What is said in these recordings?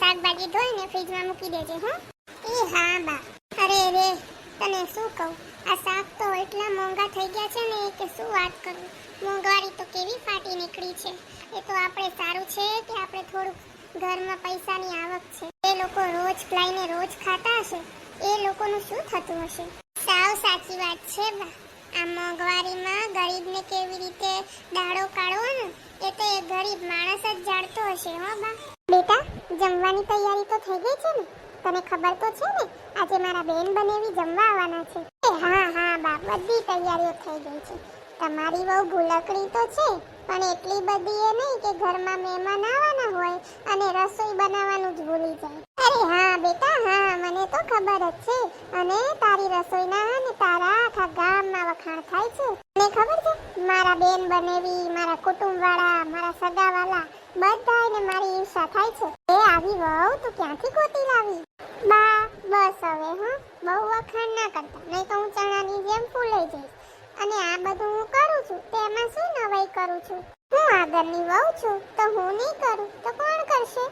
શાકભાજી ધોઈને ફ્રીજમાં મૂકી દેજે હો. એ હા બા. અરે રે તને શું કહું, આ શાક તો એટલા મોંઘા થઈ ગયા છે ને કે શું વાત કરું. મોંઘવારી તો કેવી ફાટી નીકળી છે. એ તો આપણે સારું છે કે આપણે થોડુંક ઘરમાં પૈસાની આવક છે. એ લોકો રોજ લાઈને રોજ ખાતા હશે, એ લોકોનું શું થતું હશે. સાવ સાચી વાત છે બા. આ મોંઘવારીમાં ગરીબને કેવી રીતે દાડો કાઢવો ને એ તો એ ગરીબ માણસ જ જાણતો હશે હો બા. બેટા જમવાની તૈયારી તો થઈ ગઈ છે ને? તને ખબર તો છે ને આજે મારા બેન બનેવી જમવા આવવાના છે. હા હા બા, બધી તૈયારીઓ થઈ ગઈ છે. તમારી બહુ ભૂલકડી તો છે પણ એટલી બધી એ નહીં કે ઘરમાં મહેમાન આવવાના હોય અને રસોઈ બનાવવાનું જ ભૂલી જાય. અરે હા બેટા હા, મને તો ખબર જ છે. અને તારી રસોઈના ને તારા આખા ગામમાં વખાણ થાય છે. મને ખબર છે મારા બેન બનેવી, મારા કુટુંબવાળા, મારા સગાવાલા બધાને મારી ઈર્ષા થાય છે. એ આવી વહુ તું ક્યાંથી ગોતી લાવી? બા બસ હવે હા, બહુ વખાણ ના કરતા, નહીં તો હું ચણાની જેમ ફૂલાઈ જઈશ. અને આ બધું હું કરું છું તેમાં શું નવાઈ કરું છું? હું આગળની વહુ છું તો હું નહીં કરું તો કોણ કરશે?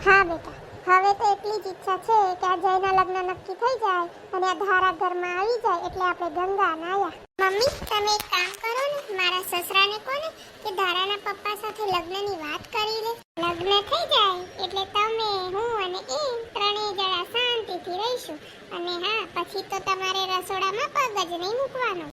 હા બેટા, હવે તો એટલી જ ઈચ્છા છે કે આ જયના લગ્ન નક્કી થઈ જાય અને આ ધારા ઘરમાં આવી જાય એટલે આપણે ગંગા નાયા. મમ્મી તમે એક કામ કરો ને, મારા સસરાને કોને કે ધારાના પપ્પા સાથે લગ્નની વાત કરી લે. લગ્ન થઈ જાય એટલે તમે હું અને એ ત્રણેય જણા શાંતિથી રહીશું. અને હા પછી તો તમારે રસોડામાં પગ જ નહીં મૂકવાનો.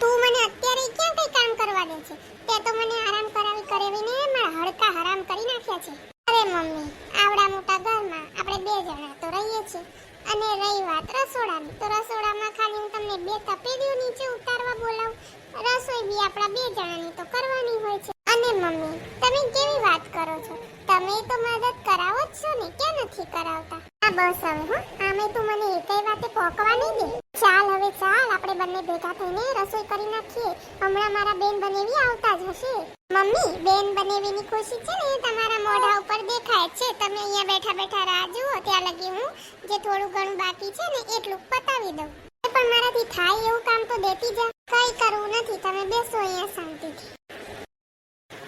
તું મને અત્યારે ક્યાં કઈ કામ કરવા દે છે? તે તો મને આરામ કરાવીને મારા હડકા હરામ કરી નાખ્યા છે. અરે મમ્મી આવડા મોટા ઘરમાં આપણે બે જણા તો રહીએ છીએ. અને રહી વાત રસોડાની, તો રસોડામાં ખાલી હું તમને બે તપેલીઓ નીચે ઉતારવા બોલાવું. રસોઈ બી આપણા બે જણાની તો કરવાની હોય છે. અને મમ્મી તમે કેવી વાત કરો છો? તમે તો મદદ કરાવો જ છો ને, ક્યાં નથી કરાવતા? હા બસ હવે હો, આમે તું મને એકઈ વાતે પોકવા નહીં દે. ચાલ હવે ચાલ, આપણે બંને ભેગા થઈને રસોઈ કરી નાખીએ. હમણાં મારા બેન બનેવી આવતા જ હશે. મમ્મી બેન બનેવીની ખુશી છે ને તમારા મોઢા ઉપર દેખાય છે. તમે અહીંયા બેઠા બેઠા રાહ જુઓ ત્યાં લગી હું જે થોડું ઘણું બાકી છે ને એટલું પતાવી દઉં. પણ મારાથી થાય એવું કામ તો દેતી જા. કઈ કરવું નથી, તમે બેસો અહીંયા શાંતિથી.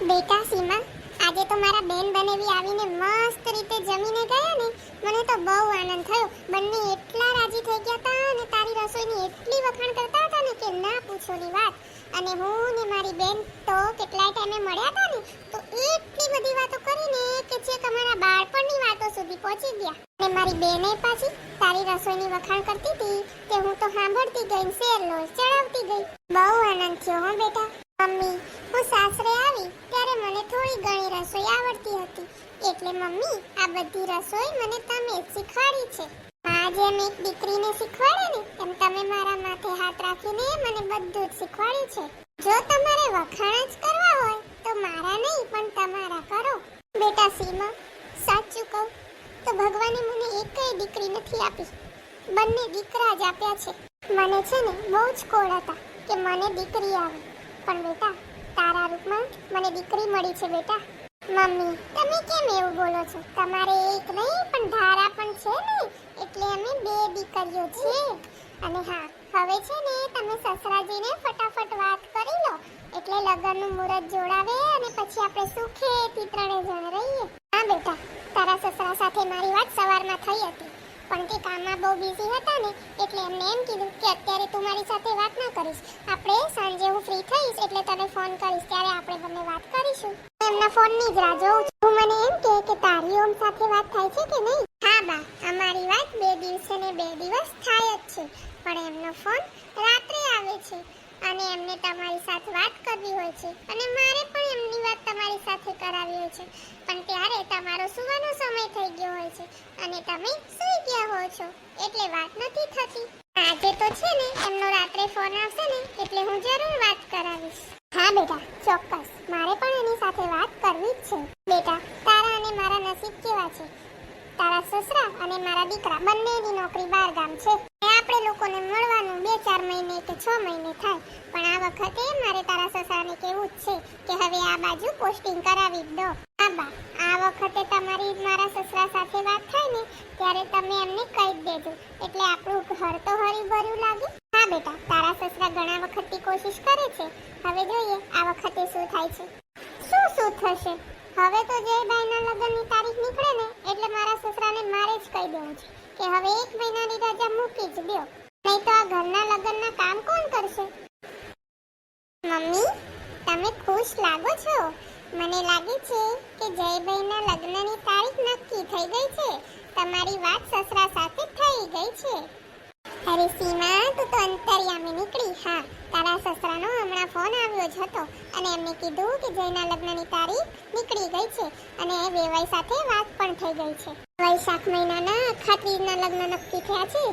બેટા સીમા, આજે તો મારા બેન બનેવી આવીને મસ્ત રીતે જમીને ગયા ને, મને તો બહુ આનંદ થયો. બંને એટલા રાજી થઈ ગયા હતા અને તારી રસોઈની એટલી વખાણ કરતા હતા ને કે ના પૂછોની વાત. અને હું ને મારી બેન તો કેટલાય ટાઈમે મળ્યા હતા ને તો એટલી બધી વાતો કરીને કે જે તમારા બાળપણની વાતો સુધી પહોંચી ગયા. અને મારી બેને પાછી તારી રસોઈની વખાણ કરતી હતી કે હું તો સાંભળતી ગઈ ને શેરલો ચડાવતી ગઈ. બહુ આનંદ થયો હો બેટા. મમ્મી હું સાસરે આવી ત્યારે મને થોડી ઘણી રસોઈ આવડતી હતી, એટલે મમ્મી આ બધી રસોઈ મને તમે જ શીખવાડી છે. જેમ એક દીકરીને શીખવાડે ને એમ તમે મારા માથે હાથ રાખીને મને બધું જ શીખવાડ્યું છે. જો તમારે વખાણ જ કરવા હોય તો મારા નહીં પણ તમારા કરો. બેટા સીમા સાચું કહું તો ભગવાને મને એકય દીકરી નથી આપી, બંને દીકરા જ આપ્યા છે. મને છે ને બહુ જ કોળ હતા કે મને દીકરી આવે, પણ બેટા તારા રૂપમાં મને દીકરી મળી છે. બેટા મમ્મી તમે કેમ એવું બોલો છો? તમારે એક નહીં પણ ધારા પણ છે ને, એટલે અમે બે દીકરીઓ છે. અને હા હવે છે ને તમે સસરાજીને ફટાફટ વાત કરી લો એટલે લગ્નનું મુહૂર્ત જોડાવે અને પછી આપણે સુખેથી ત્રણે જણ રહીએ. હા બેટા તારા સસરા સાથે મારી વાત સવારમાં થઈ હતી પણ તે કામમાં બહુ બિઝી હતા ને એટલે એમને એમ કીધું કે અત્યારે તું મારી સાથે વાત ના કરીશ, આપણે સાંજે હું ફ્રી થઈશ એટલે તને ફોન કરીશ ત્યારે આપણે બંને વાત કરીશું. એમના ફોનની જ રાહ જોઉં છું. મને એમ કે તારી ઓમ સાથે વાત થાય છે કે નહીં? હા બા અમારી વાત 2 દિવસે ને 2 દિવસ થાય જ છે, પણ એમનો ફોન રાત્રે આવે છે અને એમને તમારી સાથે વાત કરવી હોય છે અને મારે પણ એમની વાત તમારી સાથે કરાવી હોય છે, પણ ત્યારે તમારો સુવાનો સમય થઈ ગયો હોય છે અને તમે સૂઈ ગયા હો છો એટલે વાત નથી થતી. આજે તો છે ને એમનો રાત્રે ફોન આવશે ને એટલે હું જરૂર વાત કરાવીશ. હા બેટા ચોક્કસ, મારે પણ એની સાથે વાત કરવી જ છે. બેટા તારા અને મારા નસીબ કેવા છે? તારા સસરા અને મારા દીકરા બંનેની નોકરી બહાર ગામ છે. આપણે લોકોને મળવાનું 2-4 મહિને કે 6 મહિને થાય, પણ આ વખતે મારે તારા સસરાને કહેવું જ છે કે હવે આ બાજુ પોસ્ટિંગ કરાવી જ દો. હા બા આ વખતે તમારી મારા સસરા સાથે વાત થાય ને ત્યારે તમે એમને કહી જ દેજો એટલે આપણું ઘર તો હરીભર્યું લાગે. હા બેટા તારા સસરા ઘણા વખતથી કોશિશ કરે છે, હવે જોઈએ આ વખતે શું થાય છે. શું થશે? હવે તો જયભાઈના લગ્નની તારીખ નીકળે ને એટલે મારા કહી દેવું છે કે હવે 1 મહિનાની રજા મૂકી જ દો, નહીં તો આ ઘરના લગ્નના કામ કોણ કરશે? મમ્મી, તમે ખુશ લાગો છો. મને લાગે છે કે જયભાઈના લગ્નની તારીખ નક્કી થઈ ગઈ છે. તમારી વાત સસરા સાથે થઈ ગઈ છે. અરે સીમા, તું તો અંતર્યામી નીકળી. હા, તારા સસરાનો હમણાં ફોન આવ્યો જ હતો અને એમને કીધું કે જયના લગ્નની તારીખ નીકળી ગઈ છે અને વેવાઈ સાથે વાત પણ થઈ ગઈ છે. વૈશાખ મહિનાના અખા ત્રીજના લગ્ન નક્કી થયા છે.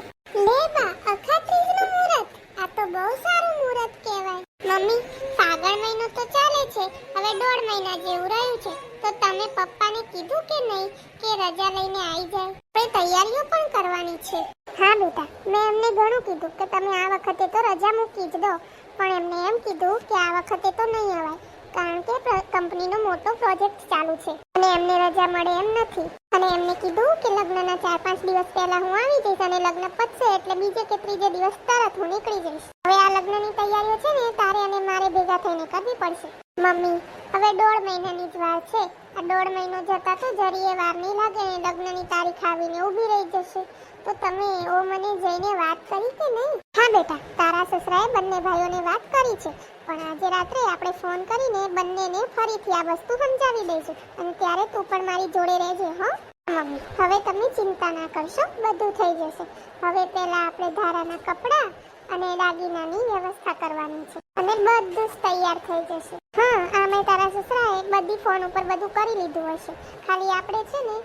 લે બા, અખા ત્રીજનું મુહૂર્ત? આ તો બહુ સારું મુહૂર્ત કહેવાય. મમ્મી, ફાગણ મહિનો તો ચાલે છે, હવે 1.5 મહિના જેવું રહ્યું છે, તો તમે પપ્પાને કીધું કે નહીં કે રજા લઈને આવી જાય? આપણે તૈયારીઓ પણ કરવાની છે. હા બેટા, મેં એમને ઘણું કીધું કે તમે આ વખતે તો રજા મૂકી જ દો, પણ એમને એમ કીધું કે આ વખતે તો નહીં અવાય, કારણ કે કંપનીનો મોટો પ્રોજેક્ટ ચાલુ છે અને એમને રજા મળે એમ નથી. અને એમને કીધું કે લગ્નના 4-5 દિવસ પહેલા હું આવી જઈશ અને લગ્ન પતશે એટલે બીજે કે ત્રીજે દિવસ તરત હું નીકળી જઈશ. હવે આ લગ્નની તૈયારીઓ છે ને તારે અને મારે ભેગા થઈને કરવી પડશે. મમ્મી, હવે 1.5 મહિનાની જ વાર છે. આ 1.5 મહિનો જતા તો જરીએ વાર નહીં લાગે અને લગ્નની તારીખ આવીને ઊભી રહી જશે. તો તમે ઓ મને જઈને વાત કરી કે નહીં? હા બેટા, તારા સસરાએ બંને ભાઈઓને વાત કરી છે, પણ આજે રાત્રે આપણે ફોન કરીને બંનેને ફરીથી આ વસ્તુ સમજાવી દઈશું અને ત્યારે તું પણ મારી જોડે રહેજે. હો મમ્મી, હવે તમે ચિંતા ના કરશો, બધું થઈ જશે. હવે પહેલા આપણે ધારાના કપડાં અને દાગીનાની વ્યવસ્થા કરવાની છે અને બધું જ તૈયાર થઈ જશે. હા, આમે તારા સસરાએ બધી ફોન ઉપર બધું કરી લીધું હશે. ખાલી આપણે છે ને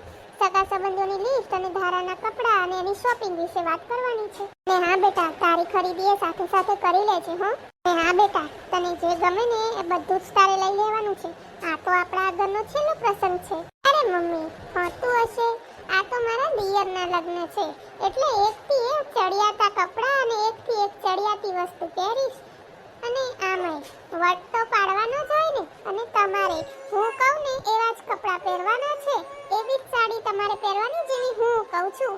સગા સંબંધોની લિસ્ટ અને ધારાના કપડાં અને એની શોપિંગ વિશે વાત કરવાની છે. ને હા બેટા, તારી ખરીદી સાથે સાથે કરી લેજે. હો ને હા બેટા, તને જે ગમે ને એ બધું જ તારે લઈ લેવાનું છે. આ તો આપણા આગળનો છેલ્લો પ્રસંગ છે. અરે મમ્મી, હોતું હશે, આ તો મારા દિયરના લગ્ન છે એટલે એકથી એક ચડિયાતા કપડાં અને એકથી એક ચડિયાતી વસ્તુ પહેરીશ. અને આમાંય વટ તો પાડવાનો જ હોય ને, અને તમારે હું કહું ને એવા જ કપડાં પહેરવાના છે, એવી જ સાડી તમારે પહેરવાની જેવી હું કહું છું.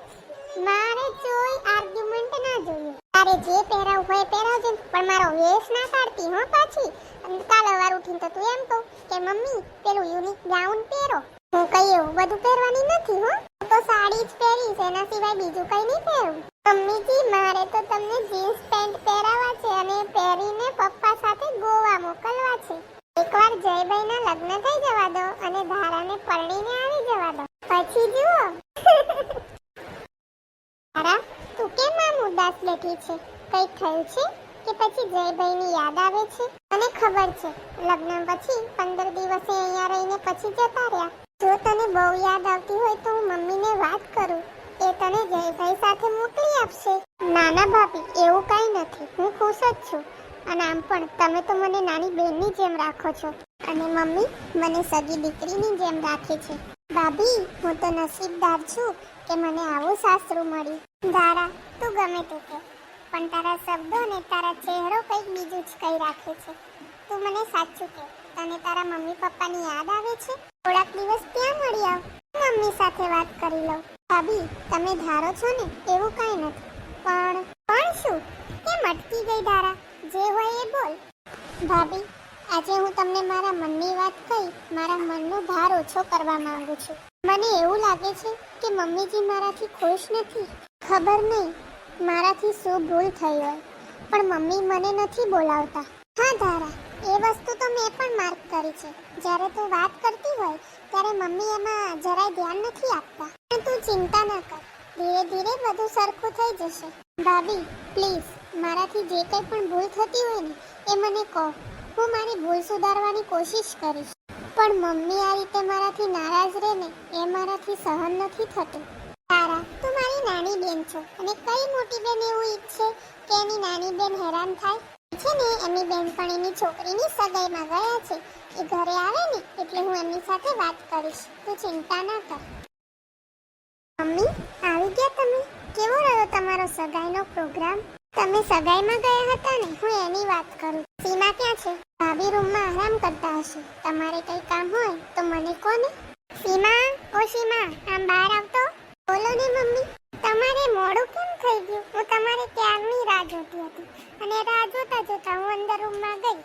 મારે કોઈ આર્ગ્યુમેન્ટ ના જોઈએ. તારે જે પહેરાવું હોય પહેરાવજે, પણ મારો વેશ ના કાઢતી હો પાછી. અને કાલ સવાર ઉઠીને તો તું એમ કહું કે મમ્મી પેલું યુનિક ગાઉન પહેરો. હું કઈ એવું બધું પહેરવાની નથી. હો તો સાડી જ પહેરીશ, એના સિવાય બીજું કઈ નહીં પહેરું. મમ્મીજી, મારે તો તમને જીન્સ પેન્ટ પહેરાવા છે અને પહેરીને પપ્પા સાથે ગોવા મોકલવા છે. એકવાર જયભાઈના લગ્ન થઈ જવા દો અને ધારાને પરણીને આવી જવા દો, પછી જુઓ. ધારા, તું કેમ આમ ઉદાસ બેઠી છે? કઈ થયું છે કે પછી જયભાઈની યાદ આવે છે? મને ખબર છે, લગ્ન પછી 15 દિવસે અહીંયા રહીને પછી જતા રહ્યા. જો તને બહુ યાદ આવતી હોય તો હું મમ્મીને વાત કરું, એ તને જયભાઈ સાથે મોકલી આપશે. નાના ભાભી, એવું કઈ નથી, હું ખુશ જ છું. અને આમ પણ તમે તો મને નાની બહેનની જેમ રાખો છો અને મમ્મી મને સગી દીકરીની જેમ રાખે છે. ભાભી, હું તો નસીબદાર છું કે મને આવું સાસરું મળ્યું. ધારા, તું ગમે તે કહે, પણ તારા શબ્દો ને તારા ચહેરો કંઈક બીજું જ કહી રાખે છે. તું મને સાચું કહે, તને તારા મમ્મી પપ્પાની યાદ આવે છે? થોડાક દિવસ ત્યાં મળી આવ, મમ્મી સાથે વાત કરી લઉં. ભાભી, તમે ધારો છો ને એવું કઈ નથી, પણ શું? કેમ અટકી ગઈ ધારા? જે હોય એ બોલ. ભાભી, આજે હું તમને મારા મનની વાત કહી મારા મનનો ભાર ઓછો કરવા માંગુ છું. મને એવું લાગે છે કે મમ્મીજી મારાથી ખુશ નથી. ખબર નહીં મારાથી શું ભૂલ થઈ હોય, પણ મમ્મી મને નથી બોલાવતા. હા ધારા, એ વસ્તુ તો મેં પણ માર્ક કરી છે. જ્યારે તું વાત કરતી હોય ત્યારે મમ્મી એમાં જરાય ધ્યાન નથી આપતા. પણ તું ચિંતા ના કર, ધીરે ધીરે બધું સરખું થઈ જશે. ભાભી પ્લીઝ, મારાથી જે કંઈ પણ ભૂલ થતી હોય ને એ મને કહો, હું મારી ભૂલ સુધારવાની કોશિશ કરીશ. પણ મમ્મી આ રીતે મારાથી નારાજ રહે ને એ મારાથી સહન નથી થતું. તારા, તું મારી નાની બેન છો અને કઈ મોટી બેન એવું ઈચ્છે કે એની નાની બેન હેરાન થાય છે ને? એની બેનપણીની છોકરીની સગાઈમાં ગયા છે, એ ઘરે આવે ને એટલે હું એમની સાથે વાત કરીશ, તું ચિંતા ના કર. મમ્મી, આવી ગયા તમે? કેવો રહ્યો તમારો સગાઈનો પ્રોગ્રામ? તમે સગાઈમાં ગયા હતા ને, હું એની વાત કરું. સીમા ક્યાં છે? ભાભી રૂમમાં આરામ કરતા હશે. તમારે કઈ કામ હોય તો મને કહો ને. સીમા, ઓ સીમા, આમ બહાર આવતો. બોલો ને મમ્મી. તમારે મોડું કેમ થઈ ગયું? હું તમારે ક્યારની રાહ જોતી હતી અને રાહ જોતા જોતા હું અંદર રૂમમાં ગઈ.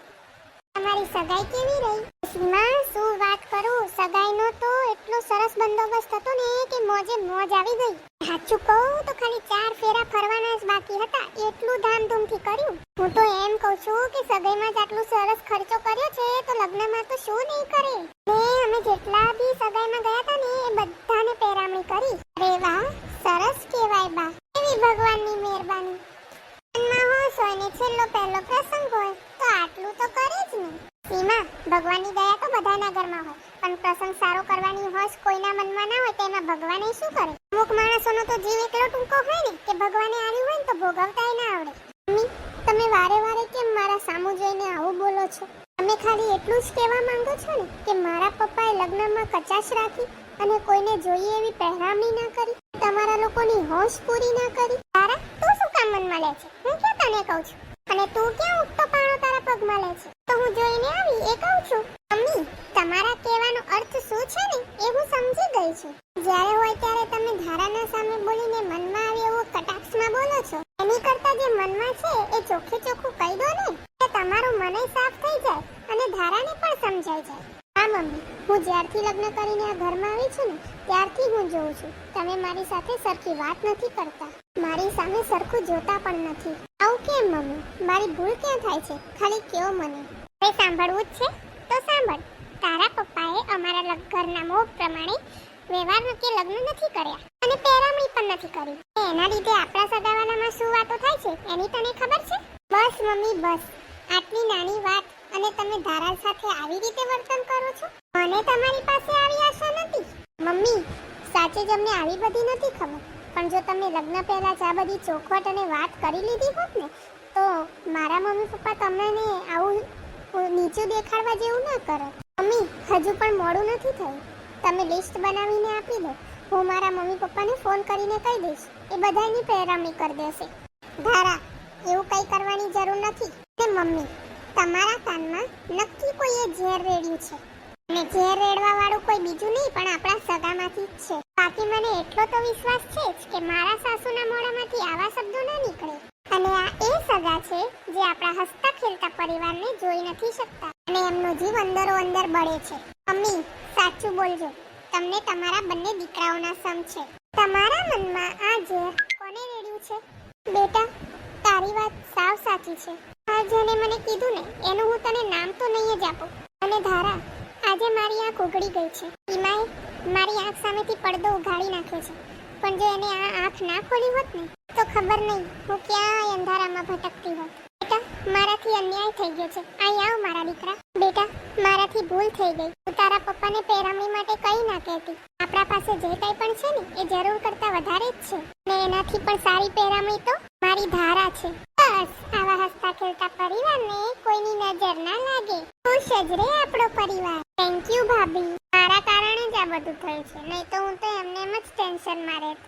તમારી સગાઈ કેવી રહી? સીમા શું વાત કરું, સગાઈનો તો એટલો સરસ બંદોબસ્ત હતો ને કે મોજે મોજ આવી ગઈ. સાચું કહું તો ખાલી 4 ફેરા ફરવાના જ બાકી હતા, એટલું ધામધૂમથી કર્યું. હું તો એમ કહું છું કે સગાઈમાં જ આટલું સરસ ખર્ચો કર્યો છે તો લગ્નમાં તો શું નહીં કરે. ને અમે જેટલા બી સગાઈમાં ગયા હતા ને એ બધાને પેરામણી કરી. અરે વાહ, સરસ કહેવાય બા, એવી ભગવાનની મહેરબાની. મનમાં હોશ હોય ને છેલ્લો પહેલો પ્રસંગ હોય તો આટલું તો કરે જ ને. સીમા, ભગવાનની દયા તો બધાના ઘરમાં હોય, પણ પ્રસંગ સારો કરવાની હોશ કોઈના મનમાં ના હોય તો એમાં ભગવાન શું કરે? અમુક માણસોનો તો જીવ એટલો ટૂંકો હોય ને કે ભગવાને આવ્યું હોય ને તો ભોગવતાય ના આવડે. મમ્મી, તમે વારે વારે કેમ મારા સામું જોઈને આવું બોલો છો? તમે ખાલી એટલું જ કહેવા માંગો છો ને કે મારા પપ્પાએ લગ્નમાં કચાશ રાખી અને કોઈને જોઈએ એવી પહેરામણી ના કરી, તમારા લોકોની હોશ પૂરી ના કરી. તારા તું શું કામ મનમાં લે છે? હું ક્યાં તને કહું છું, અને તું ક્યાં ઉઠતો પાણો તારા પગમાં લે છે? તો હું જોઈને આવી એ કહું છું. મમ્મી, તમારા કહેવાનો અર્થ શું છે ને એ હું સમજી ગઈ છું. જ્યારે હોય ત્યારે તમે ધારાના સામે બોલીને મનમાં આવે એવો કટાક્ષમાં બોલો છો. એની કરતા જે મનમાં છે એ ચોખ્ખે ચોખ્ખું કહી દો ને, કે તમારું મનય સાફ થઈ જાય અને ધારાને પણ સમજાઈ જાય. હા મમ્મી, હું જ્યારથી લગ્ન કરીને આ ઘરમાં આવી છું ને ત્યારથી હું જોઉં છું તમે મારી સાથે સરખી વાત નથી કરતા, મારી સામે સરખું જોતા પણ નથી. આવું કેમ મમ્મી? મારી ભૂલ ક્યાં થાય છે? ખાલી કયો મને. હવે સાંભળવું જ છે તો સાંભળ. તારા પપ્પાએ અમારા ઘરના મોહ પ્રમાણે વ્યવહાર કે લગ્ન નથી કર્યા અને પેરામણી પણ નથી કરી. એના લીધે આપણા સગાવાલામાં શું વાતો થાય છે એની તને ખબર છે? બસ મમ્મી બસ, આટલી નાની વાત અને તમે ધારા સાથે આવી રીતે વર્તન કરો છો. મને તમારી પાસે આવી આશા નથી. મમ્મી, સાચે જ અમને આવી બધી નથી ખબર, પણ જો તમે લગ્ન પહેલા જ આ બધી ચોખવટ અને વાત કરી લીધી હોત ને તો મારા મમ્મી પપ્પા તમને આવું નીચું દેખાડવા જેવું ના કરે. મમ્મી, હજુ પણ મોડું નથી થયું, તમે લિસ્ટ બનાવીને આપી દો, હું મારા મમ્મી પપ્પાને ફોન કરીને કહી દઈશ, એ બધાની પેરામણી કરી દેશે. ધારા, એવું કંઈ કરવાની જરૂર નથી. ને મમ્મી, તમારા કાનમાં નક્કી કોઈએ ઝેર રેડ્યું છે, અને ઝેર રેડવા વાળું કોઈ બીજું નહીં પણ આપણા સગામાંથી જ છે. બાકી મને એટલો તો વિશ્વાસ છે જ કે મારા સાસુના મોઢામાંથી આવા શબ્દો ના નીકળે. અને આ એ સગા છે જે આપણા હસતા ખેલતા પરિવારને જોઈ નથી શકતા અને એમનો જીવ અંદરો અંદર બળે છે. મમ્મી, સાચું બોલજો, તમને તમારા બંને દીકરાઓના સમ છે. તમારા મનમાં આ ઝેર કોને રેડ્યું છે? બેટા, તારી વાત સાવ સાચી છે. આ જેને મને કીધું ને એનું હું તને નામ તો નહીં જ આપું. અને ધારા, આજે મારી આંખ ઉઘડી ગઈ છે. ઈમાએ મારી આંખ સામેથી પડદો ઉઘાડી નાખ્યો છે, પણ જો એને આ આંખ ના ખોલી હોત ને તો ખબર નહીં હું ક્યાં અંધારામાં ભટકતી હોત. બેટા, મારાથી અન્યાય થઈ ગયો છે. અહીં આવ મારા દીકરા. બેટા, મારાથી ભૂલ થઈ ગઈ. હું તારા પપ્પાને પેરામણી માટે કંઈ ના કહેતી. આપણા પાસે જે કંઈ પણ છે ને એ જરૂર કરતા વધારે જ છે, ને એનાથી પણ સારી પેરામણી તો મારી ધારા છે. બસ, આવા હસતા ખેલતા પરિવારને કોઈની નજર ના લાગે. ખુશ જ રે આપણો પરિવાર. થેન્ક યુ ભાભી, મારા કારણે જ આ બધું થયું છે, નહીં તો હું તો એમને એમ જ ટેન્શનમાં રહેત.